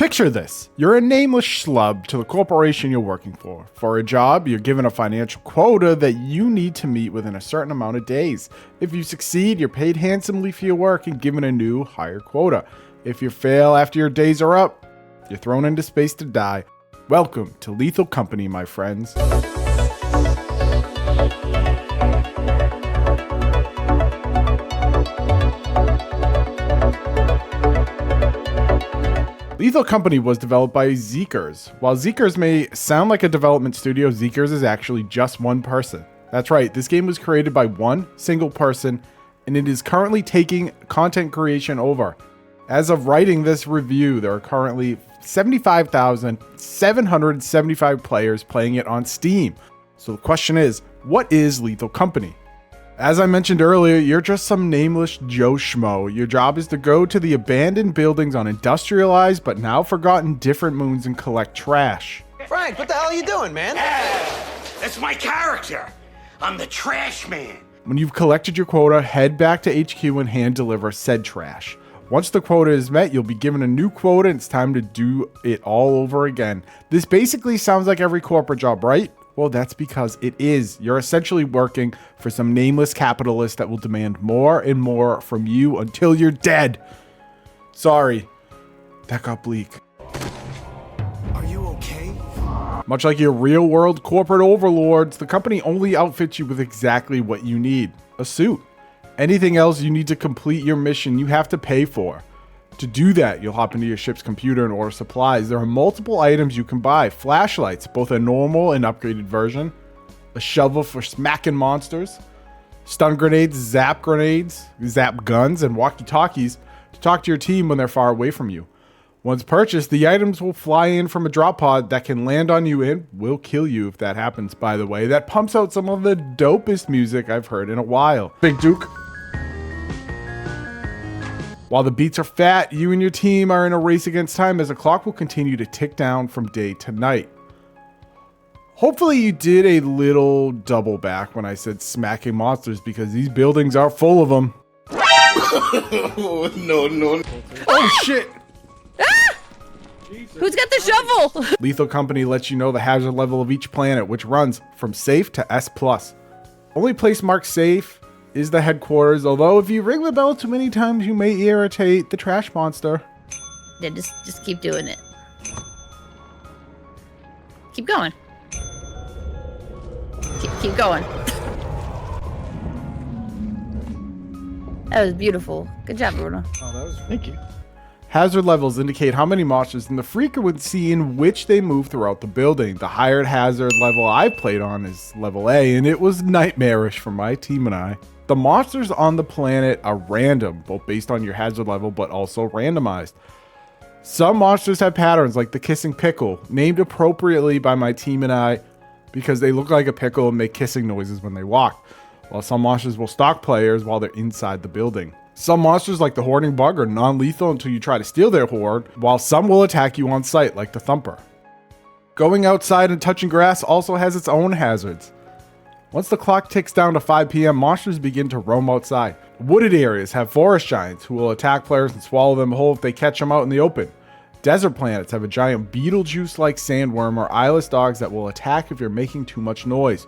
Picture this. You're a nameless schlub to the corporation you're working for. For a job, you're given a financial quota that you need to meet within a certain amount of days. If you succeed, you're paid handsomely for your work and given a new, higher quota. If you fail after your days are up, you're thrown into space to die. Welcome to Lethal Company, my friends. Lethal Company was developed by Zeekers. While Zeekers may sound like a development studio, Zeekers is actually just one person. That's right, this game was created by one single person, and it is currently taking content creation over. As of writing this review, there are currently 75,775 players playing it on Steam. So the question is, what is Lethal Company? As I mentioned earlier, you're just some nameless Joe Schmo. Your job is to go to the abandoned buildings on industrialized but now forgotten different moons and collect trash. Frank, what the hell are you doing, man? That's my character. I'm the trash man. When you've collected your quota, head back to HQ and hand deliver said trash. Once the quota is met, you'll be given a new quota and it's time to do it all over again. This basically sounds like every corporate job, right? Well, that's because it is. You're essentially working for some nameless capitalist that will demand more and more from you until you're dead. Sorry, that got bleak. Are you okay? Much like your real-world corporate overlords, the company only outfits you with exactly what you need, a suit. Anything else you need to complete your mission, you have to pay for. To do that, you'll hop into your ship's computer and order supplies. There are multiple items you can buy. Flashlights, both a normal and upgraded version. A shovel for smacking monsters. Stun grenades, zap guns, and walkie-talkies to talk to your team when they're far away from you. Once purchased, the items will fly in from a drop pod that can land on you and will kill you if that happens, by the way. That pumps out some of the dopest music I've heard in a while. Big Duke. While the beats are fat, you and your team are in a race against time as the clock will continue to tick down from day to night. Hopefully you did a little double back when I said smacking monsters because these buildings are full of them. No. Oh shit! Who's got the shovel? Lethal Company lets you know the hazard level of each planet, which runs from safe to S+. Only place marked safe is the headquarters, although if you ring the bell too many times, you may irritate the trash monster. Yeah, just keep doing it. Keep going. Keep going. That was beautiful. Good job, Bruno. Oh, that was thank you. Hazard levels indicate how many monsters and the frequency in which they move throughout the building. The higher hazard level I've played on is level A, and it was nightmarish for my team and I. The monsters on the planet are random, both based on your hazard level, but also randomized. Some monsters have patterns like the kissing pickle, named appropriately by my team and I because they look like a pickle and make kissing noises when they walk, while some monsters will stalk players while they're inside the building. Some monsters like the hoarding bug are non-lethal until you try to steal their hoard, while some will attack you on sight like the thumper. Going outside and touching grass also has its own hazards. Once the clock ticks down to 5 p.m., monsters begin to roam outside. Wooded areas have forest giants who will attack players and swallow them whole if they catch them out in the open. Desert planets have a giant Beetlejuice-like sandworm or eyeless dogs that will attack if you're making too much noise.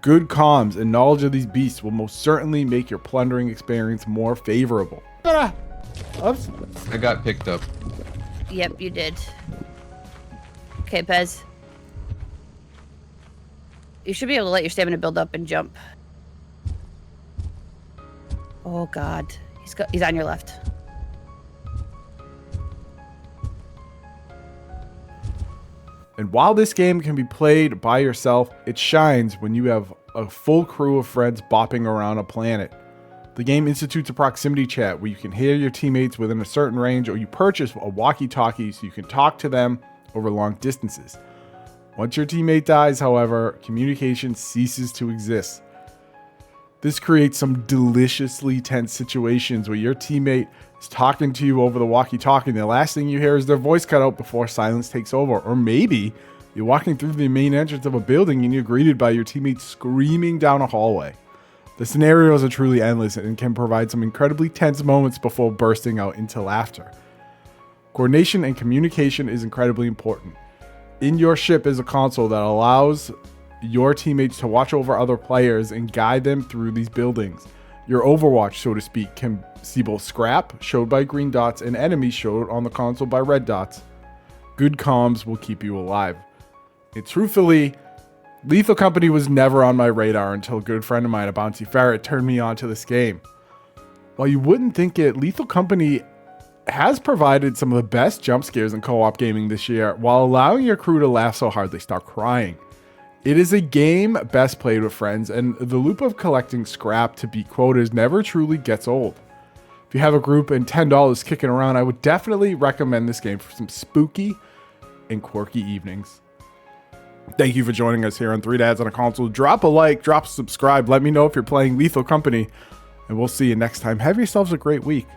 Good comms and knowledge of these beasts will most certainly make your plundering experience more favorable. Oops. I got picked up. Yep, you did. Okay, Pez. You should be able to let your stamina build up and jump. Oh God, he's on your left. And while this game can be played by yourself, it shines when you have a full crew of friends bopping around a planet. The game institutes a proximity chat where you can hear your teammates within a certain range, or you purchase a walkie-talkie so you can talk to them over long distances. Once your teammate dies, however, communication ceases to exist. This creates some deliciously tense situations where your teammate is talking to you over the walkie-talkie and the last thing you hear is their voice cut out before silence takes over. Or maybe you're walking through the main entrance of a building and you're greeted by your teammate screaming down a hallway. The scenarios are truly endless and can provide some incredibly tense moments before bursting out into laughter. Coordination and communication is incredibly important. In your ship is a console that allows your teammates to watch over other players and guide them through these buildings. Your Overwatch, so to speak, can see both scrap, showed by green dots, and enemies showed on the console by red dots. Good comms will keep you alive. And truthfully, Lethal Company was never on my radar until a good friend of mine, a Bouncy Ferret, turned me on to this game. While you wouldn't think it, Lethal Company has provided some of the best jump scares in co-op gaming this year, while allowing your crew to laugh so hard they start crying. It is a game best played with friends, and the loop of collecting scrap to beat quotas never truly gets old. If you have a group and $10 kicking around, I would definitely recommend this game for some spooky and quirky evenings. Thank you for joining us here on 3 Dads on a Console. Drop a like, drop a subscribe. Let me know if you're playing Lethal Company, and we'll see you next time. Have yourselves a great week.